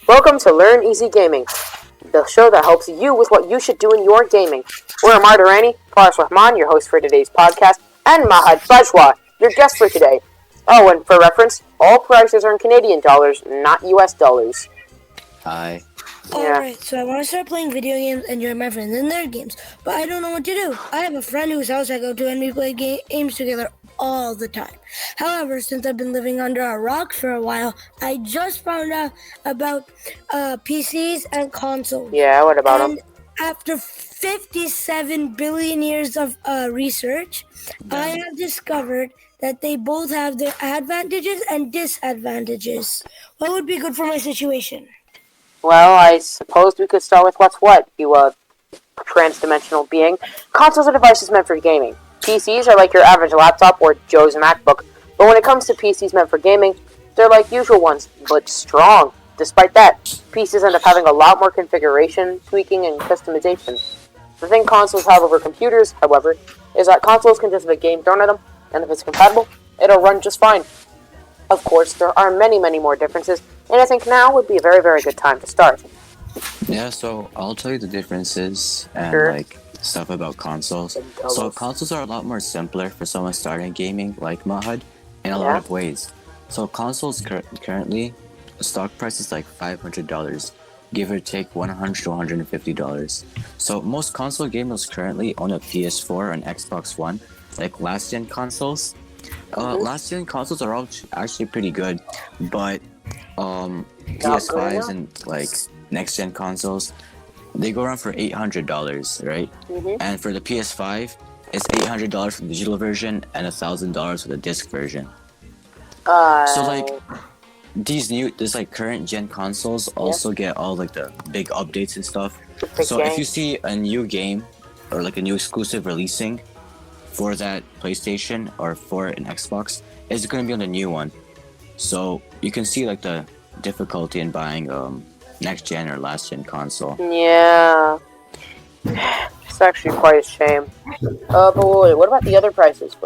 Welcome to Learn Easy Gaming, the show that helps you with what you should do in your gaming. We're Amar Durrani, Faris Rahman, your host for today's podcast, and Mahad Bajwa, your guest for today. Oh, and for reference, all prices are in Canadian dollars, not US dollars. Hi. Alright, so I want to start playing video games and join my friends in their games, but I don't know what to do. I have a friend whose house I go to and we play games together all the time. However, since I've been living under a rock for a while, I just found out about PCs and consoles. Yeah, what about them? And after 57 billion years of research, I have discovered that they both have their advantages and disadvantages. What would be good for my situation? Well, I suppose we could start with what's what, you trans-dimensional being. Consoles are devices meant for gaming. PCs are like your average laptop or Joe's MacBook, but when it comes to PCs meant for gaming, they're like usual ones, but strong. Despite that, PCs end up having a lot more configuration, tweaking, and customization. The thing consoles have over computers, however, is that consoles can just have a game thrown at them, and if it's compatible, it'll run just fine. Of course, there are many, many more differences, and I think now would be a very, very good time to start. Yeah, so I'll tell you the differences and Sure. stuff about consoles. Tell So us. consoles are a lot more simpler for someone starting gaming like Mahad in a Yeah. lot of ways. So consoles currently, the stock price is like $500, give or take $100 to $150. So most console gamers currently own a PS4 and Xbox One, like last gen consoles. Last gen consoles are all actually pretty good, but PS5s and next gen consoles, they go around for $800, right? And for the PS5, it's $800 for the digital version and $1,000 for the disc version. So this current gen consoles also get all the big updates and stuff. So if you see a new game or a new exclusive releasing for that PlayStation or for an Xbox, it's going to be on the new one. So you can see the difficulty in buying next gen or last gen console. Yeah. It's actually quite a shame. But wait, what about the other prices?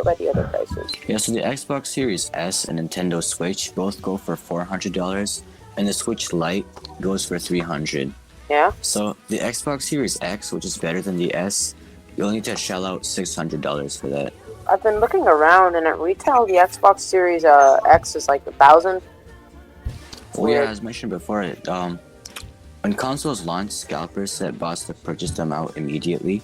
Yeah, so the Xbox Series S and Nintendo Switch both go for $400, and the Switch Lite goes for $300. Yeah? So the Xbox Series X, which is better than the S, you'll need to shell out $600 for that. I've been looking around, and at retail, the Xbox Series X is like $1,000. Well, yeah, as mentioned before, when consoles launched, scalpers set bots to purchase them out immediately.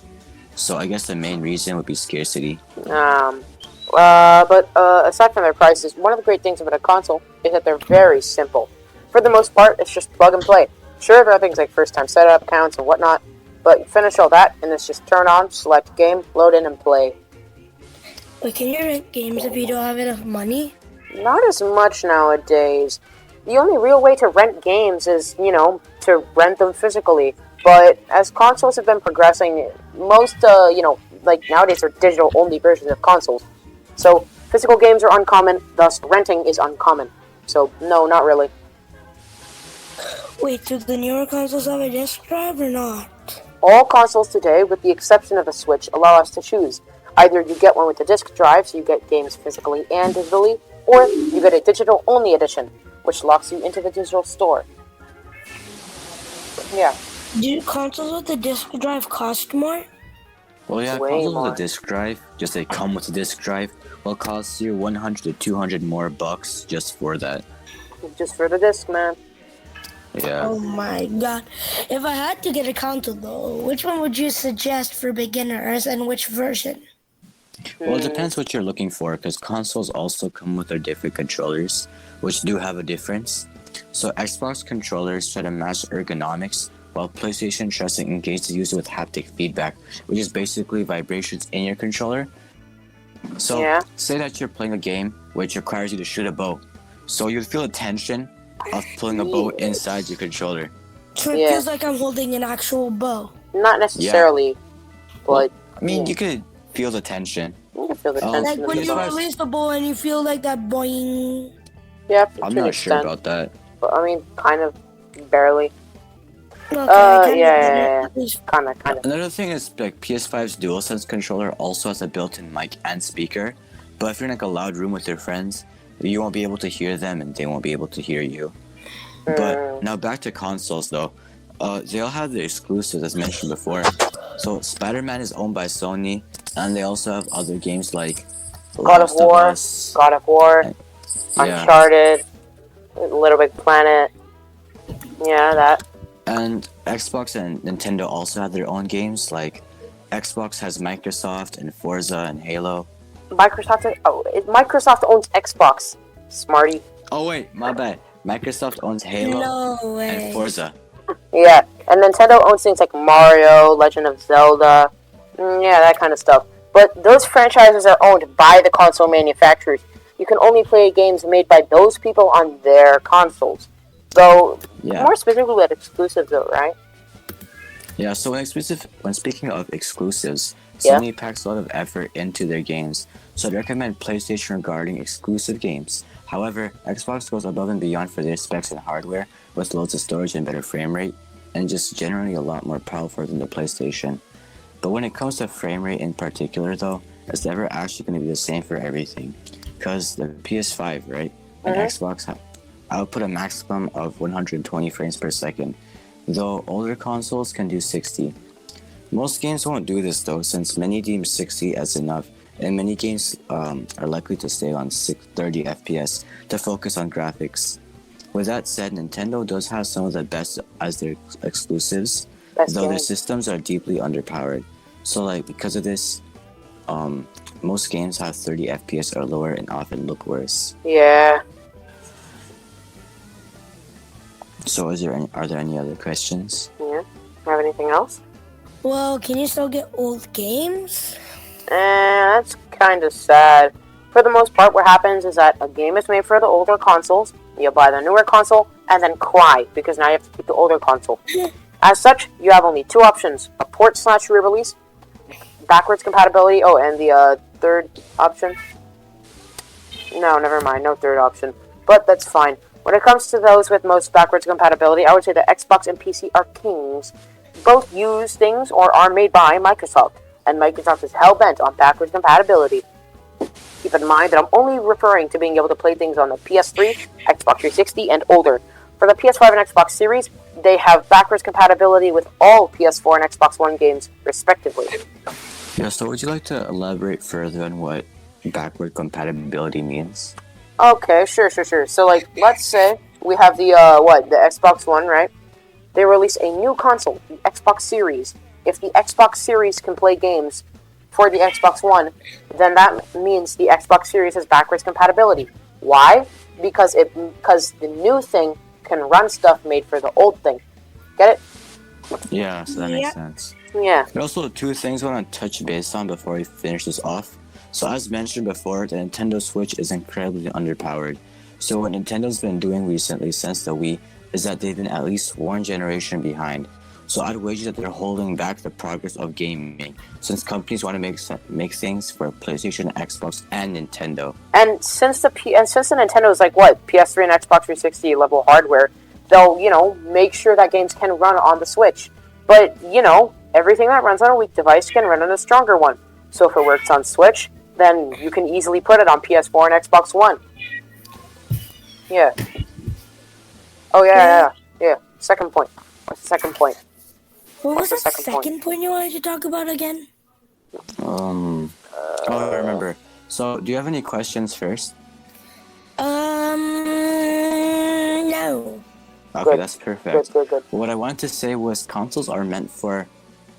So I guess the main reason would be scarcity. But aside from their prices, one of the great things about a console is that they're very simple. For the most part, it's just plug and play. Sure, there are things like first-time setup counts and whatnot, but you finish all that, and it's just turn on, select game, load in, and play. But can you rent games if you don't have enough money? Not as much nowadays. The only real way to rent games is, to rent them physically. But as consoles have been progressing, most, nowadays are digital-only versions of consoles. So physical games are uncommon, thus renting is uncommon. So, no, not really. Wait, do the newer consoles have a disc drive or not? All consoles today, with the exception of the Switch, allow us to choose. Either you get one with a disc drive, so you get games physically and digitally, or you get a digital-only edition, which locks you into the digital store. Yeah. Do consoles with the disc drive cost more? Well, yeah, Way consoles more. with a disc drive, just they come with a disc drive, will cost you $100 to $200 more bucks just for that. Just for the disc, man. Yeah. Oh my god. If I had to get a console though, which one would you suggest for beginners and which version? Well, it depends what you're looking for, because consoles also come with their different controllers, which do have a difference. So Xbox controllers try to match ergonomics, while PlayStation tries to engage the user with haptic feedback, which is basically vibrations in your controller. So say that you're playing a game which requires you to shoot a bow. So you'd feel the tension of pulling a bow inside your controller. So it feels like I'm holding an actual bow. Not necessarily, but I mean, you could feel the tension. you can feel the tension. Like when you PS5's release the bow and you feel like that boing. Yeah, to I'm an not sure extent. about that. But, I mean, kind of, barely. Okay, I kinda yeah. get it, at least. Kind of. Another thing is PS5's DualSense controller also has a built-in mic and speaker, but if you're in a loud room with your friends, you won't be able to hear them and they won't be able to hear you. But now back to consoles though. They all have their exclusives as mentioned before. So Spider-Man is owned by Sony, and they also have other games like God of Last of War, Us. God of War, Yeah. Uncharted, Little Big Planet. Yeah, that. And Xbox and Nintendo also have their own games. Like Xbox has Microsoft and Forza and Halo. Microsoft owns Xbox. Smarty. Oh wait, my bad. Microsoft owns Halo No way. and Forza. Yeah, and Nintendo owns things like Mario, Legend of Zelda, yeah, that kind of stuff. But those franchises are owned by the console manufacturers. You can only play games made by those people on their consoles. Though, Yeah. more specifically with exclusives though, right? Yeah, so when speaking of exclusives, Yeah. Sony packs a lot of effort into their games, so I'd recommend PlayStation regarding exclusive games. However, Xbox goes above and beyond for their specs and hardware, with loads of storage and better frame rate, and just generally a lot more powerful than the PlayStation. But when it comes to frame rate in particular though, it's never actually going to be the same for everything. Because the PS5, right, and Xbox, I would put a maximum of 120 frames per second, though older consoles can do 60. Most games won't do this though, since many deem 60 as enough, and many games are likely to stay on 30 FPS to focus on graphics. With that said, Nintendo does have some of the best as their exclusives, Best though their games. systems are deeply underpowered. So like because of this, most games have 30 FPS or lower and often look worse. Yeah. So are there any other questions? Yeah. Have anything else? Well, can you still get old games? That's kind of sad. For the most part, what happens is that a game is made for the older consoles, you buy the newer console, and then cry, because now you have to keep the older console. As such, you have only two options: a port / re-release, backwards compatibility, and the third option. No, never mind, no third option. But that's fine. When it comes to those with most backwards compatibility, I would say that Xbox and PC are kings. Both use things or are made by Microsoft, and Microsoft is hell-bent on backwards compatibility. Keep in mind that I'm only referring to being able to play things on the PS3, Xbox 360, and older. For the PS5 and Xbox Series, they have backwards compatibility with all PS4 and Xbox One games, respectively. Yeah, so would you like to elaborate further on what backward compatibility means? Okay, sure. So, like, let's say we have the Xbox One, right? They release a new console, the Xbox Series. If the Xbox Series can play games for the Xbox One, then that means the Xbox Series has backwards compatibility. Why? Because the new thing can run stuff made for the old thing. Get it? Yeah, so that makes Yeah. sense. Yeah. There are also two things I want to touch base on before we finish this off. So as mentioned before, the Nintendo Switch is incredibly underpowered. So what Nintendo's been doing recently since the Wii is that they've been at least one generation behind. So I'd wager that they're holding back the progress of gaming, since companies want to make things for PlayStation, Xbox, and Nintendo. And since the Nintendo is like PS3 and Xbox 360 level hardware, they'll make sure that games can run on the Switch. But everything that runs on a weak device can run on a stronger one. So if it works on Switch, then you can easily put it on PS4 and Xbox One. Yeah. Oh yeah. Second point. What's the second point? What was What's the that second point? second point you wanted to talk about again? I remember. So do you have any questions first? No. Okay, Good. that's perfect. Good. What I wanted to say was consoles are meant for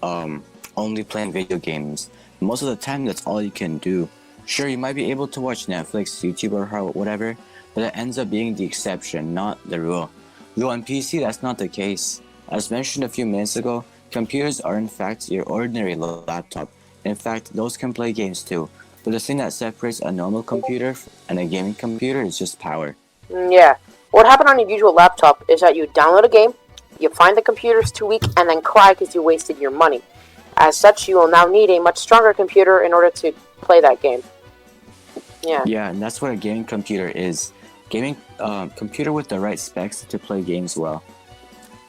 only playing video games. Most of the time, that's all you can do. Sure, you might be able to watch Netflix, YouTube, or whatever, but it ends up being the exception, not the rule. Though on PC, that's not the case. As mentioned a few minutes ago, computers are in fact your ordinary laptop. In fact, those can play games too. But the thing that separates a normal computer and a gaming computer is just power. Yeah. What happened on your usual laptop is that you download a game, you find the computer's too weak, and then cry because you wasted your money. As such, you will now need a much stronger computer in order to play that game. Yeah. Yeah, and that's what a gaming computer is. Gaming computer with the right specs to play games well.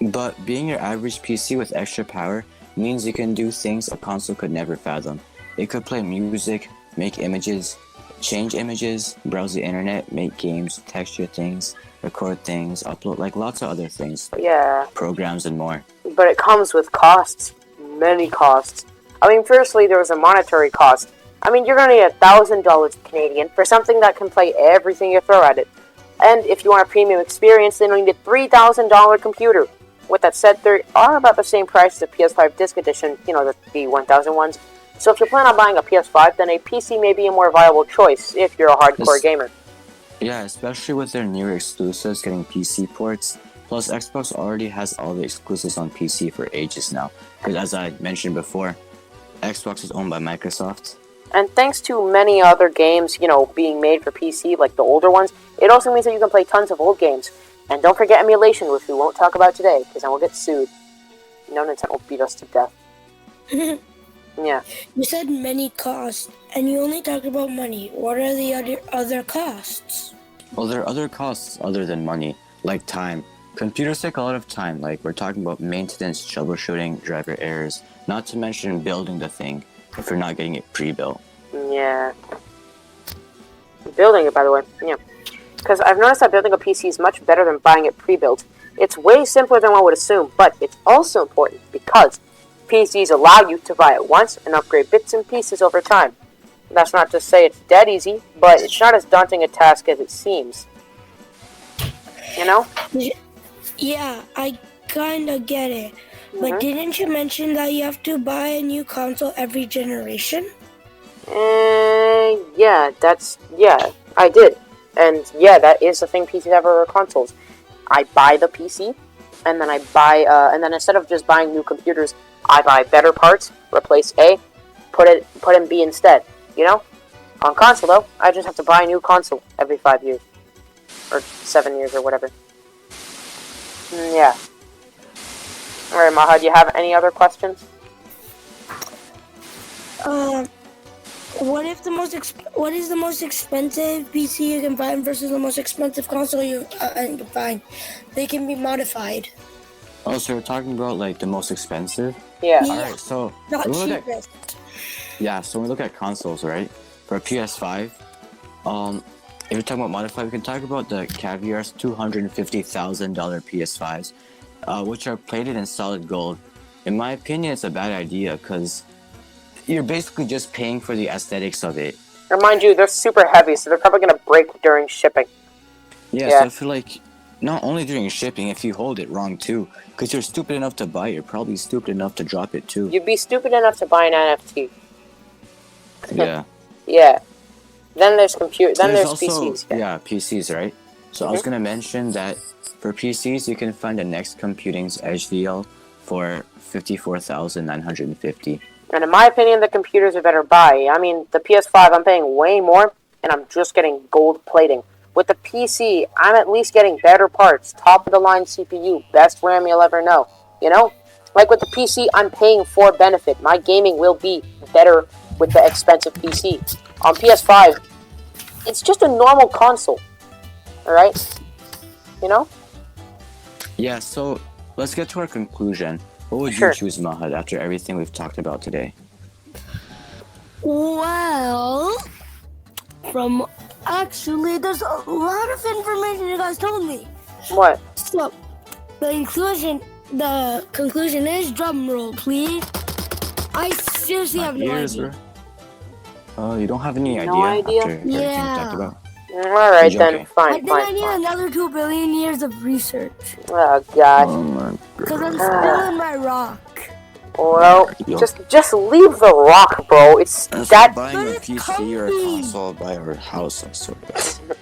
But being your average PC with extra power means you can do things a console could never fathom. It could play music, make images, change images, browse the internet, make games, texture things, record things, upload, like lots of other things, like Yeah, programs and more. but it comes with costs. Many costs. I mean, firstly, there was a monetary cost. I mean, you're going to need $1,000 Canadian for something that can play everything you throw at it. And if you want a premium experience, then you need a $3,000 computer. With that said, they are about the same price as a PS5 disc edition, you know, the 1000 ones. So if you plan on buying a PS5, then a PC may be a more viable choice if you're a hardcore gamer. Yeah, especially with their newer exclusives getting PC ports. Plus, Xbox already has all the exclusives on PC for ages now. Because as I mentioned before, Xbox is owned by Microsoft. And thanks to many other games, you know, being made for PC, like the older ones, it also means that you can play tons of old games. And don't forget emulation, which we won't talk about today, because then we'll get sued. No, Nintendo will beat us to death. Yeah. You said many costs, and you only talked about money. What are the other costs? Well, there are other costs other than money, like time. Computers take a lot of time, like we're talking about maintenance, troubleshooting, driver errors, not to mention building the thing if you're not getting it pre-built. Yeah. Building it, by the way. Yeah. Because I've noticed that building a PC is much better than buying it pre-built. It's way simpler than one would assume, but it's also important because PCs allow you to buy it once and upgrade bits and pieces over time. That's not to say it's dead easy, but it's not as daunting a task as it seems. You know? Yeah, I kinda get it. But didn't you mention that you have to buy a new console every generation? Yeah, I did. And yeah, that is the thing PCs have over consoles. I buy the PC, and then and then instead of just buying new computers, I buy better parts, replace A, put in B instead. You know? On console though, I just have to buy a new console every 5 years. Or 7 years or whatever. Yeah. Alright, Maha, do you have any other questions? What is the most expensive PC you can find versus the most expensive console you can find? They can be modified. Oh, so we're talking about like the most expensive? Yeah. Alright, so Not when we look cheapest. so when we look at consoles, right? For a PS5, if you're talking about modified, we can talk about the Caviar's $250,000 PS5s, which are plated in solid gold. In my opinion, it's a bad idea because you're basically just paying for the aesthetics of it. And mind you, they're super heavy, so they're probably going to break during shipping. Yeah, so I feel like not only during shipping, if you hold it wrong too, because you're stupid enough to buy it, you're probably stupid enough to drop it too. You'd be stupid enough to buy an NFT. Yeah. Yeah. Then there's there's also, PCs. Yeah, PCs, right? So I was gonna mention that for PCs, you can find the Next Computing's HDL for $54,950. And in my opinion, the computers are better buy. I mean, the PS5, I'm paying way more, and I'm just getting gold plating. With the PC, I'm at least getting better parts, top-of-the-line CPU, best RAM you'll ever know. You know? Like with the PC, I'm paying for benefit. My gaming will be better with the expensive PC. On PS5, it's just a normal console. Alright? You know? Yeah, so let's get to our conclusion. What would Sure. you choose, Mahad, after everything we've talked about today? Well, actually, there's a lot of information you guys told me. What? So, the conclusion is, drum roll, please. I seriously have no idea. You don't have any No idea? after everything we Yeah. talked about? Alright then, Okay. I fine, think I fine, need fine. another 2 billion years of research. Oh god. Oh my Because I'm god. still in my rock. Well, just leave the rock, bro. It's that buying But a it's PC or a comfy. console by our house, I swear to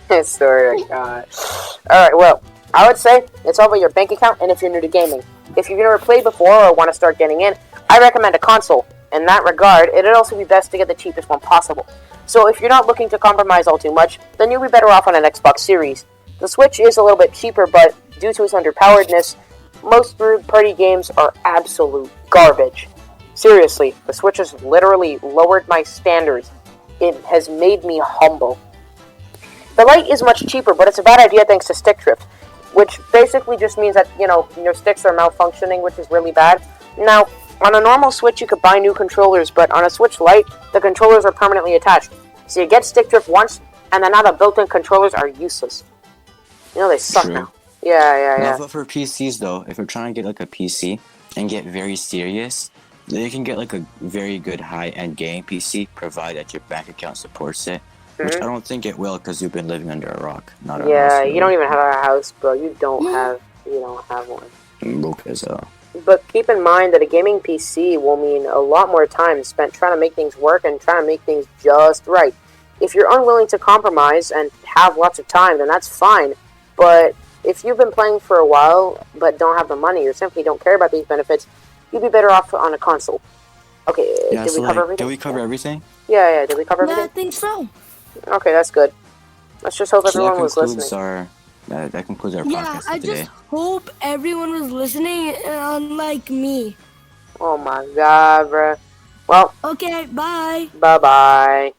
God. Sorry, God. Alright, well, I would say it's all about your bank account and if you're new to gaming. If you've never played before or want to start getting in, I recommend a console. In that regard, it'd also be best to get the cheapest one possible. So if you're not looking to compromise all too much, then you'll be better off on an Xbox Series. The Switch is a little bit cheaper, but due to its underpoweredness, most third-party games are absolute garbage. Seriously, the Switch has literally lowered my standards. It has made me humble. The Lite is much cheaper, but it's a bad idea thanks to stick drift, which basically just means that, you know, your sticks are malfunctioning, which is really bad. Now, on a normal Switch, you could buy new controllers, but on a Switch Lite, the controllers are permanently attached. So you get stick drift once, and then now the built-in controllers are useless. You know they suck True. now. Yeah. Now, but for PCs though, if you're trying to get like a PC and get very serious, then you can get like a very good high-end gaming PC, provided that your bank account supports it. Which I don't think it will, because you've been living under a rock, not a house. Yeah, Really. you don't even have a house, bro. You don't have one. Broke as hell. But keep in mind that a gaming PC will mean a lot more time spent trying to make things work and trying to make things just right. If you're unwilling to compromise and have lots of time, then that's fine. But if you've been playing for a while but don't have the money or simply don't care about these benefits, you'd be better off on a console. Okay, Yeah, did we cover everything? Did we cover everything? Yeah, did we cover Yeah, I everything? think so. Okay, that's good. Let's just hope So everyone was listening. that concludes our Yeah, podcast I today. just hope everyone was listening, unlike me. Oh my god, bruh. Well, Okay, bye. bye-bye.